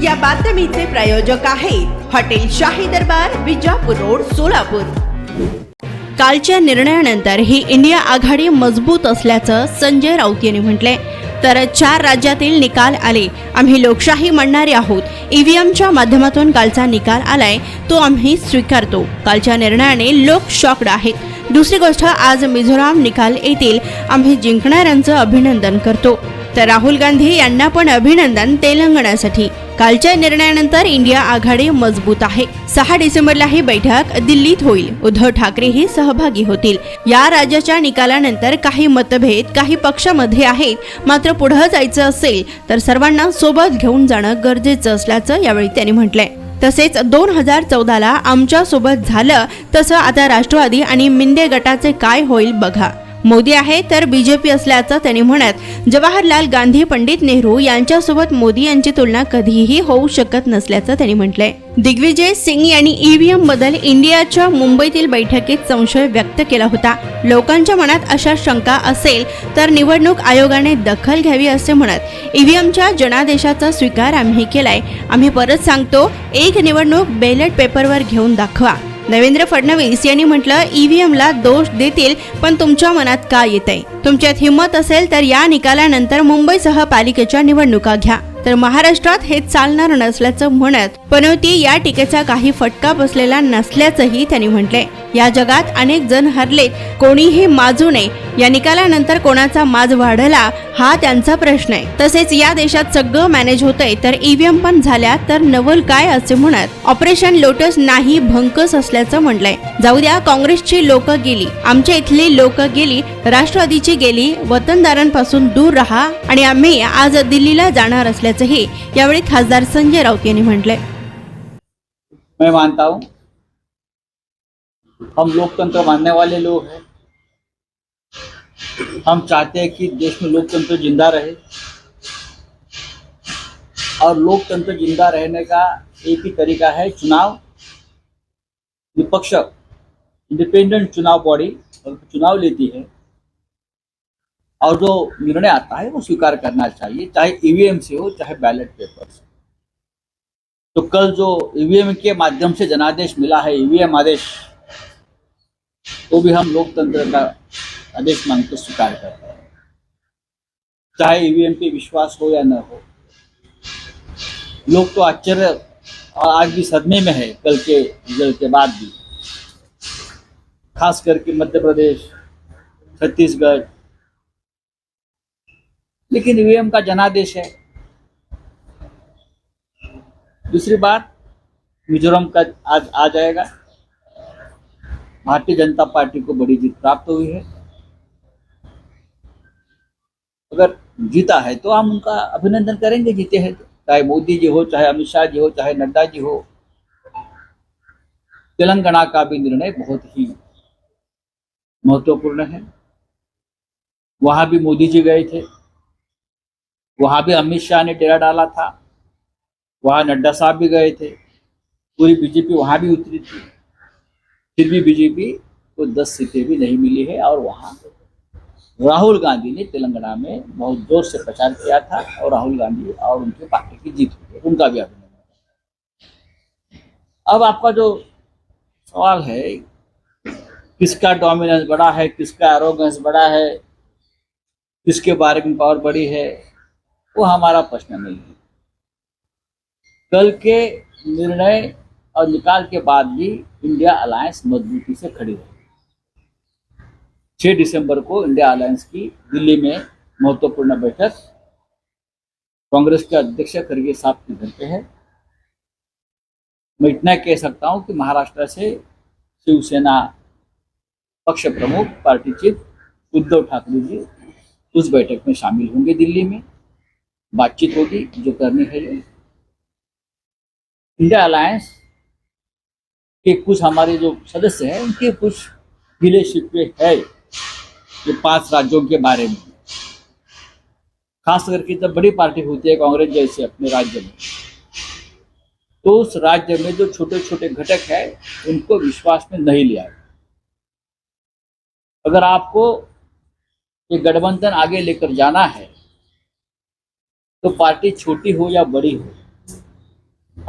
या बातमीचे प्रायोजक आहेत हॉटेल शाही दरबार, विजापूर रोड, सोलापूर। कालच्या निर्णयानंतर ही इंडिया आघाडी मजबूत असल्याचं संजय राऊत यांनी म्हटले। तर 4 राज्यातील निकाल आले, आम्ही लोकशाही मानणारे आहोत। ईव्हीएमच्या माध्यमातून कालचा निकाल आलाय, तो आम्ही स्वीकारतो। कालच्या निर्णयाने लोक शॉक्ड आहेत। दुसरी गोष्ट, आज मिझोराम निकाल येतील, आम्ही जिंकणाऱ्यांचं अभिनंदन करतो। तर राहुल गांधी यांना पण अभिनंदन तेलंगणासाठी। कालच्या निर्णयानंतर इंडिया आघाडी मजबूत आहे। 6 डिसेंबरला ही बैठक दिल्लीत होईल, उद्धव ठाकरेही सहभागी होतील। या राज्याच्या निकालानंतर काही मतभेद काही पक्षामध्ये आहेत, मात्र पुढे जायचं असेल तर सर्वांना सोबत घेऊन जाणं गरजेचं असल्याचं यावेळी त्यांनी म्हटलंय। तसेच 2014ला आमच्या सोबत झालं तसं आता राष्ट्रवादी आणि मिंदे गटाचे काय होईल बघा। मोदी आहे तर बीजेपी असल्याचं त्यांनी म्हणत जवाहरलाल गांधी, पंडित नेहरू यांच्यासोबत मोदी यांची तुलना कधीही होऊ शकत नसल्याचं त्यांनी म्हटलंय। दिग्विजय सिंग यांनी ईव्हीएम बद्दल इंडियाच्या मुंबईतील बैठकीत संशय व्यक्त केला होता। लोकांच्या मनात अशा शंका असेल तर निवडणूक आयोगाने दखल घ्यावी असे म्हणत ईव्हीएमच्या जनादेशाचा स्वीकार आम्ही केलाय। आम्ही परत सांगतो, एक निवडणूक बॅलेट पेपरवर घेऊन दाखवा। देवेंद्र फडणवीस यांनी म्हटलं, ईव्हीएमला दोष देतील, पण तुमच्या मनात काय येतंय? तुमच्यात हिंमत असेल तर या निकालानंतर मुंबईसह पालिकेच्या निवडणुका घ्या। तर महाराष्ट्रात हे चालणार नसल्याचं म्हणत पनोती या टीकेचा काही फटका बसलेला नसल्याचंही त्यांनी म्हटले। या जगात अनेक जण हरलेत, कोणीही माजू नये। या निकालानंतर कोणाचा माज वाढला हा त्यांचा प्रश्न आहे। तसेच या देशात सगळं मॅनेज होतंय तर ईव्हीएम पण झाल्या तर नवल काय असे म्हणत ऑपरेशन लोटस नाही भंकस असल्याचं म्हटलंय। जाऊ द्या, काँग्रेसची लोक गेली, आमच्या इथली लोक गेली, राष्ट्रवादीची गेली, वतनदारांपासून दूर रहा आणि आम्ही आज दिल्लीला जाणार असल्याचंही यावेळी खासदार संजय राऊत यांनी म्हटलंय। मैं मानता हूं हम लोकतंत्र मानने वाले लोग हैं। हम चाहते हैं कि देश में लोकतंत्र जिंदा रहे और लोकतंत्र जिंदा रहने का एक ही तरीका है चुनाव। विपक्ष इंडिपेंडेंट चुनाव बॉडी चुनाव लेती है और जो निर्णय आता है वो स्वीकार करना चाहिए, चाहे ईवीएम से हो चाहे बैलेट पेपर से। तो कल जो ईवीएम के माध्यम से जनादेश मिला है, ईवीएम आदेश, तो भी हम लोकतंत्र का आदेश मानकर स्वीकार करते हैं, चाहे ईवीएम पे विश्वास हो या न हो। लोग तो आश्चर्य और आज भी सदमे में है कल के रिजल्ट के बाद भी, खास करके मध्य प्रदेश, छत्तीसगढ़। लेकिन ईवीएम का जनादेश है। दूसरी बात, मिजोरम का आज आ जाएगा। भारतीय जनता पार्टी को बड़ी जीत प्राप्त हुई है। अगर जीता है तो हम उनका अभिनंदन करेंगे, जीते हैं तो, चाहे मोदी जी हो, चाहे अमित शाह जी हो, चाहे नड्डा जी हो। तेलंगाना का भी निर्णय बहुत ही महत्वपूर्ण है। वहां भी मोदी जी गए थे, वहां भी अमित शाह ने डेरा डाला था, वहां नड्डा साहब भी गए थे, पूरी बीजेपी वहां भी उतरी थी। फिर भी बीजेपी को 10 सीटें भी नहीं मिली है और वहां राहुल गांधी ने तेलंगाना में बहुत जोर से प्रचार किया था और राहुल गांधी और उनकी पार्टी की जीत हुई है, उनका भी अभिनंदन। अब आपका जो सवाल है किसका डोमिनेंस बड़ा है, किसका एरोगेंस बड़ा है, किसके बार्गेनिंग पावर बड़ी है, वो हमारा प्रश्न नहीं है। कल के निर्णय और निकाल के बाद भी इंडिया अलायंस मजबूती से खड़ी रही। 6 दिसंबर को इंडिया अलायंस की दिल्ली में महत्वपूर्ण बैठक कांग्रेस के अध्यक्ष खड़गे साहब के घर पे है। मैं इतना कह सकता हूं कि महाराष्ट्र से शिवसेना पक्ष प्रमुख पार्टी चीफ उद्धव ठाकरे जी उस बैठक में शामिल होंगे। दिल्ली में बातचीत होगी जो करनी है। इंडिया अलायंस के कुछ हमारे जो सदस्य हैं उनके कुछ गिले शिकवे है ये 5 राज्यों के बारे में, खास करके जब बड़ी पार्टी होती है कांग्रेस जैसे अपने राज्य में, तो उस राज्य में जो छोटे छोटे घटक है उनको विश्वास में नहीं लिया। अगर आपको ये गठबंधन आगे लेकर जाना है तो पार्टी छोटी हो या बड़ी हो,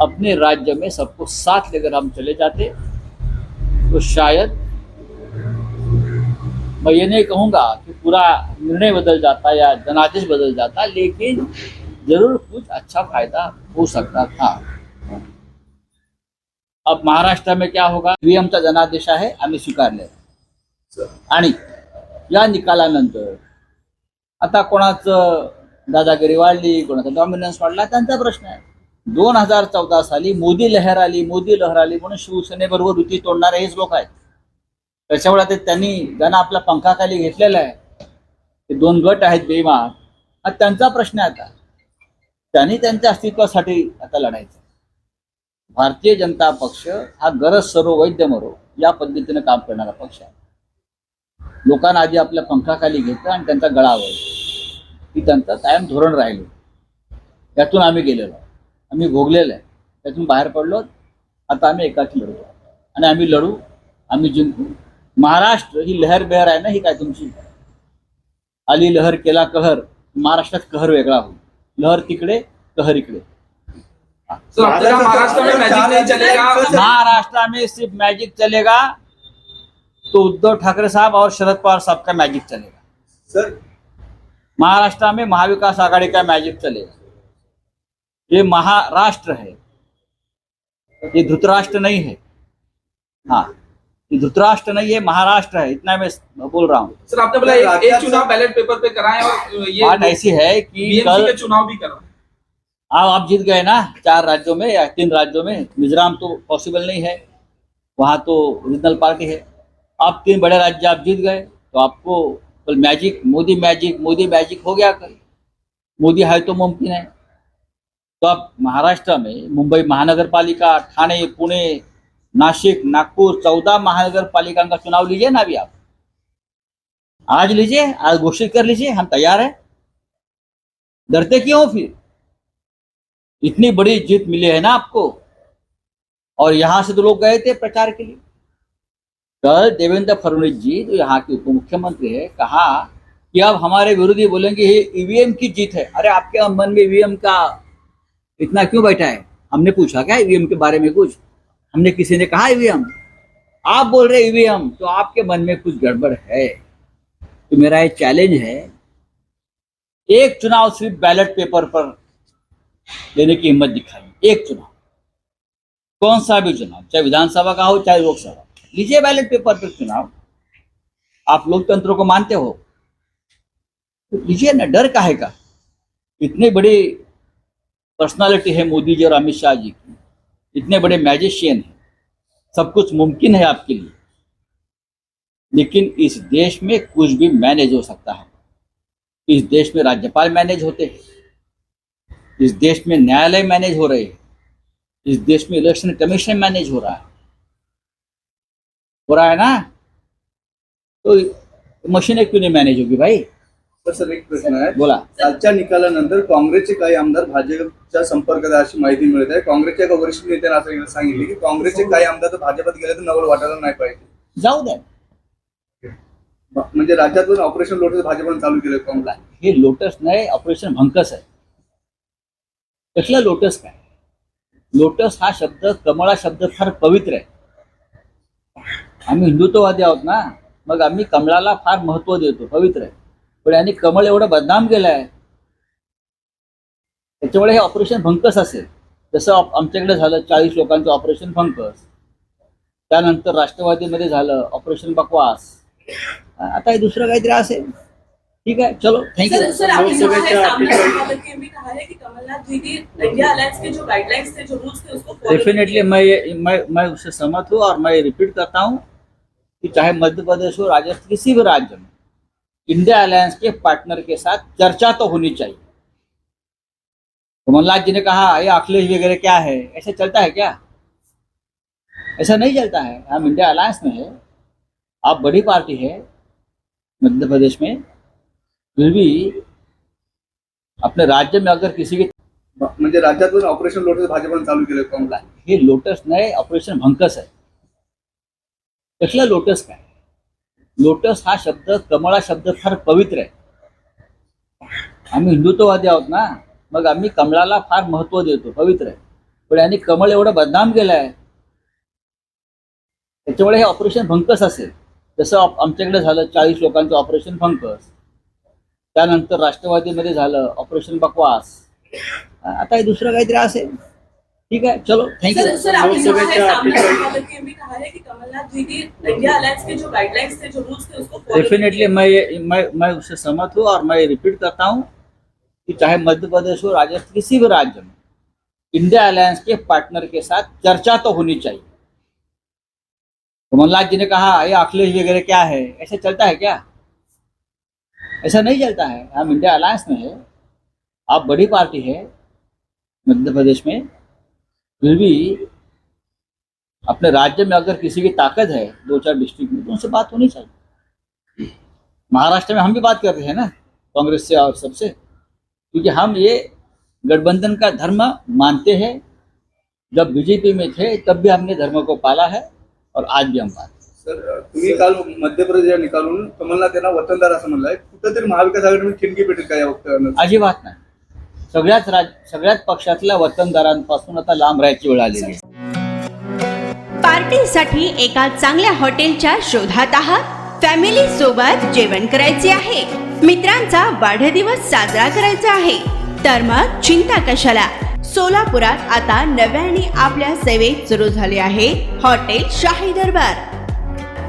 अपने राज्य में सबको साथ लेकर हम चले जाते तो शायद मैं ये नहीं कहूँगा कि पूरा निर्णय बदल जाता या जनादेश बदल जाता, लेकिन जरूर कुछ अच्छा फायदा हो सकता था। अब महाराष्ट्र में क्या होगा, ईव्हीएमचा जनादेश आहे, आम्ही स्वीकारले आणि या निकालानंतर आता कोणाचं दादागिरी वाढली, कोणाचा डॉमिनन्स वाढला, त्यांचा प्रश्न आहे। 2014 साली मोदी लहर आली म्हणून शिवसेनेबरोबर युती तोडणारे हेच लोक आहेत। त्याच्यामुळे आता ज्यांना आपला पंखाखाली घेतलेला आहे, ते दोन गट आहेत बेईमान, हा त्यांचा प्रश्न आहे। आता त्यांनी त्यांच्या अस्तित्वासाठी आता लढायचं। भारतीय जनता पक्ष हा गरज सर्व वैद्य मरो या पद्धतीने काम करणारा पक्ष आहे। लोकांना आधी आपल्या पंखाखाली घेतं आणि त्यांचा गळा आवडतो, ही त्यांचं कायम धोरण राहिलं। त्यातून आम्ही गेलेलो, आम्ही भोगलेलं आहे, त्यातून बाहेर पडलो। आता आम्ही एकाची लढतो आणि आम्ही लढू, आम्ही जिंकू। महाराष्ट्र ही लहर बेहर आहे ना, ही काय तुमची आली लहर केला कहर, महाराष्ट्रात कहर वेगळा होईल, लहर तिकडे कहर इकडे। सर आपका महाराष्ट्र में मैजिक नहीं चलेगा। महाराष्ट्र में सिर्फ मैजिक चलेगा तो उद्धव ठाकरे साहब और शरद पवार साहब का मैजिक चलेगा सर। महाराष्ट्र में महाविकास आघाड़ी का मैजिक चलेगा। ये महाराष्ट्र है, ये धृतराष्ट्र नहीं है। हाँ, ये धृतराष्ट्र नहीं है, महाराष्ट्र है, इतना मैं बोल रहा हूँ। सर आपने बोला एक चुनाव बैलेट पेपर पे कराएं और ये बात ऐसी है कि बीएमसी के चुनाव भी कराएं। आप जीत गए ना 4 राज्यों में या 3 राज्यों में। मिजोरम तो पॉसिबल नहीं है, वहाँ तो रीजनल पार्टी है। आप 3 बड़े राज्य आप जीत गए तो आपको मैजिक मोदी मैजिक हो गया। कल मोदी है तो मुमकिन है। तो आप महाराष्ट्र में मुंबई महानगर पालिका, ठाणे, पुणे, नासिक, नागपुर 14 महानगर पालिका का चुनाव लीजिए ना। अभी आप आज लीजिए, आज घोषित कर लीजिए, हम तैयार हैं। डरते क्यों फिर? इतनी बड़ी जीत मिली है ना आपको, और यहां से तो लोग गए थे प्रचार के लिए। कल देवेंद्र फडणवीस जी जो यहाँ के उप मुख्यमंत्री है, कहा कि अब हमारे विरोधी बोलेंगे ये ईवीएम की जीत है। अरे आपके मन में ईवीएम का इतना क्यों बैठा है? हमने पूछा क्या ईवीएम के बारे में कुछ? हमने किसी ने कहा ईवीएम? आप बोल रहे ईवीएम, तो आपके मन में कुछ गड़बड़ है। तो मेरा ये चैलेंज है, एक चुनाव सिर्फ बैलेट पेपर पर लेने की हिम्मत दिखाई। एक चुनाव, कौन सा भी चुनाव, चाहे विधानसभा का हो चाहे लोकसभा, लीजिए बैलेट पेपर पर चुनाव। आप लोकतंत्र को मानते हो तो लीजिए ना, डर काहे का? इतने बड़ी पर्सनालिटी है मोदी जी और अमित शाह जी की, इतने बड़े मैजिशियन हैं, सब कुछ मुमकिन है आपके लिए। लेकिन इस देश में कुछ भी मैनेज हो सकता है। इस देश में राज्यपाल मैनेज होते हैं, इस देश में न्यायालय मैनेज हो रहे हैं, इस देश में इलेक्शन कमीशन मैनेज हो रहा है ना। तो मशीनें क्यों नहीं मैनेज होगी भाई? सर एक प्रश्न आहे, बोला। कालच्या निकालानंतर काँग्रेसचे काही आमदार भाजपच्या संपर्कात आहे अशी माहिती मिळत आहे। काँग्रेसच्या एका वरिष्ठ नेत्याने असं सांगितले की काँग्रेसचे काही आमदार तर भाजपात गेले तर नवल वाटायला नाही पाहिजे। जाऊ द्या। म्हणजे राज्यातून ऑपरेशन लोटस भाजपने चालू केलं काँग्रेस। हे लोटस नाही, ऑपरेशन भंकस आहे। कसलं लोटस काय? लोटस हा शब्द, कमळा शब्द फार पवित्र आहे। आम्ही हिंदुत्ववादी आहोत ना, मग आम्ही कमळाला फार महत्व देतो, पवित्र आहे। पण यांनी कमळ एवढं बदनाम केलंय, त्याच्यामुळे हे ऑपरेशन भंकस असेल। जसं आमच्याकडे झालं 40 लोकांचं ऑपरेशन भंकस, त्यानंतर राष्ट्रवादीमध्ये झालं ऑपरेशन बकवास, आता हे दुसरं काहीतरी असेल। ठीक है, चलो थैंक यू। सर आपने कहा है, सामने से भी कहा है कि कमलनाथ दीदी इंडिया अलायंस के जो गाइडलाइंस थे, जो रूल्स थे, उसको follow डेफिनेटली कीजिए। मैं उससे सहमत हूँ, और मैं रिपीट करता हूँ कि चाहे मध्य प्रदेश हो, राजस्थान, किसी भी राज्य में इंडिया अलायंस के पार्टनर के साथ चर्चा तो होनी चाहिए। कमलनाथ जी ने कहा ये अखिलेश वगैरह क्या है, ऐसा चलता है क्या? ऐसा नहीं चलता है। हम इंडिया अलायंस में है, आप बड़ी पार्टी है मध्य प्रदेश में, फिर भी अपने राज्य में अगर किसी के म्हणजे राज्यातून ऑपरेशन लोटस भाजपने चालू केलं काँग्रेस। हे लोटस नाही, ऑपरेशन भंकस आहे। कसलं लोटस काय? लोटस हा शब्द, कमळा शब्द फार पवित्र आहे। आम्ही हिंदुत्ववादी आहोत ना, मग आम्ही कमळाला फार महत्व देतो, पवित्र आहे। पण यांनी कमळ एवढं बदनाम केलंय, त्याच्यामुळे हे ऑपरेशन भंकस असेल. जसं आमच्याकडे झालं 40 लोकांचं ऑपरेशन भंकस, त्यानंतर राष्ट्रवादीमध्ये झालं ऑपरेशन बकवास, आता हे दुसरं काहीतरी असेल. ठीक आहे, चलो थँक्यू. सर आपने कहा है, सामने वाले के भी कहा है कि कमलनाथ द्विवेदी इंडिया अलायंस के जो गाइडलाइंस थे, जो रूल्स थे, उसको follow डेफिनेटली कीजिए। मैं उससे सहमत हूँ और मैं रिपीट करता हूँ कि चाहे मध्य प्रदेश हो, राजस्थान, किसी भी राज्य में इंडिया अलायंस के पार्टनर के साथ चर्चा तो होनी चाहिए. कमलनाथ जी ने कहा ये अखिलेश वगैरह क्या है, ऐसे चलता है क्या? ऐसा नहीं चलता है. हम इंडिया अलायंस में है, आप बड़ी पार्टी है मध्य प्रदेश में, फिर भी अपने राज्य में अगर किसी की ताकत है 2-4 डिस्ट्रिक्ट में, तो उनसे बात होनी चाहिए. महाराष्ट्र में हम भी बात कर रहे हैं ना कांग्रेस से और सबसे, क्योंकि हम ये गठबंधन का धर्म मानते हैं. जब बीजेपी में थे तब भी हमने धर्म को पाला है और आज भी हम पालते. सर तुम्ही काल मध्य प्रदेश निकालून कमलनाथ यांना वतनदार असं म्हणलंय, कुठेतरी महाविकास आघाडीमध्ये ठिणगी पेटेल का या वक्तव्यानं? अजिबात नाही. सगळ्याच पक्षातल्या वतनदारांपासून आता लांब राहायची वेळ आलेली आहे. पार्टीसाठी एका चांगल्या हॉटेलच्या शोधात आहात? फॅमिली सोबत जेवण करायचे आहे, मित्रांचा वाढदिवस साजरा करायचा आहे, तर मग चिंता कशाला. सोलापुरात आता नव्याने आपल्या सेवेत सुरू झाले आहे हॉटेल शाही दरबार.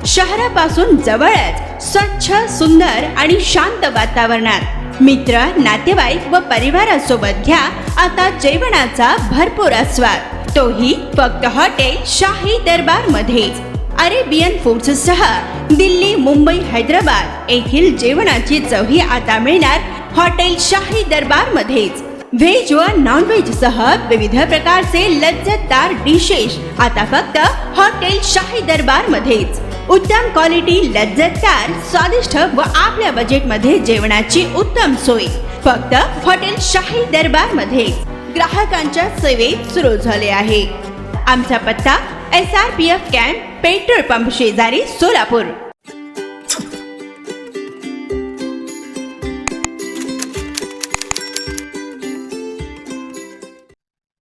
शहरापासून जवळच स्वच्छ, सुंदर आणि शांत वातावरणात मित्र, नातेवाईक व परिवारासोबत घ्या आता जेवणाचा भरपूर आस्वाद, तोही फक्त हॉटेल शाही दरबार मध्येच. अरेबियन फूड्स सह दिल्ली, मुंबई, हैदराबाद येथील जेवणाची चवही आता मिळणार हॉटेल शाही दरबार मध्येच. व्हेज व नॉन व्हेज सह विविध प्रकारचे लज्जतदार डिशेस आता फक्त हॉटेल शाही दरबार मध्येच. उत्तम क्वालिटी, लज्जतदार, स्वादिष्ट व आपल्या बजेटमध्ये जेवणाची उत्तम सोय फक्त हॉटेल शाही दरबार मध्ये. ग्राहकांच्या सेवेत सुरू झाले आहे. आमचा पत्ता SRPF कॅम्प, पेट्रोल पंप शेजारी, सोलापूर.